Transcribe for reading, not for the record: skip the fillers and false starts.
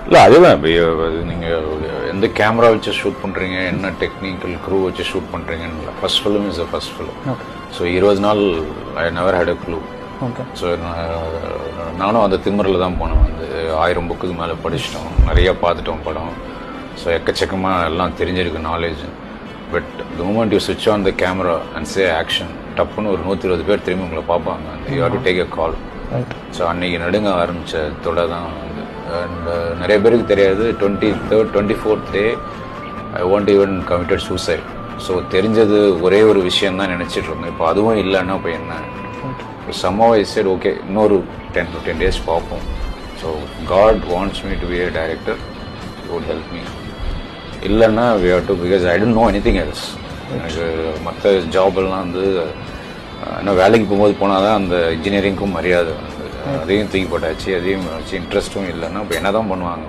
இல்லை அதுதான் நீங்கள் எந்த கேமரா வச்சு ஷூட் பண்ணுறீங்க, என்ன டெக்னிக்கல் க்ரூ வச்சு ஷூட் பண்ணுறீங்கன்னு. First film is a first film. So 20 நாள் I never had a clue. So நானும் அந்த திமிரில் தான் போனேன். வந்து 1000 புக்குக்கு மேலே படிச்சிட்டோம், நிறையா பார்த்துட்டோம் படம். ஸோ எக்கச்சக்கமாக எல்லாம் தெரிஞ்சிருக்கு knowledge. But the moment you சுவிட்ச் on the camera and say action, டப்புன்னு ஒரு 120 பேர் திரும்பி உங்களை பார்ப்பாங்க. You have to take a call. So அன்றைக்கி நடுங்க ஆரம்பித்த தொட தான் வந்து. அண்ட் நிறைய பேருக்கு தெரியாது, 23rd 24th day I want even committed suicide. So தெரிஞ்சது ஒரே ஒரு விஷயம் தான் நினச்சிட்டு இருந்தேன். இப்போ அதுவும் இல்லைன்னா இப்போ என்ன. somehow I said okay, இன்னொரு 10-15 days பார்ப்போம். So God wants me to be a director, he would help me. இல்லைன்னா we have to, because I don't know anything else. எனக்கு மற்ற ஜாபெல்லாம் வந்து இன்னும் வேலைக்கு போகும்போது போனால் தான் அந்த இன்ஜினியரிங்க்கும் மரியாதை வந்து. அதையும் தூக்கி போட்டாச்சு, அதையும் வச்சு இன்ட்ரெஸ்ட்டும் இல்லைன்னா இப்போ என்ன தான் பண்ணுவாங்க.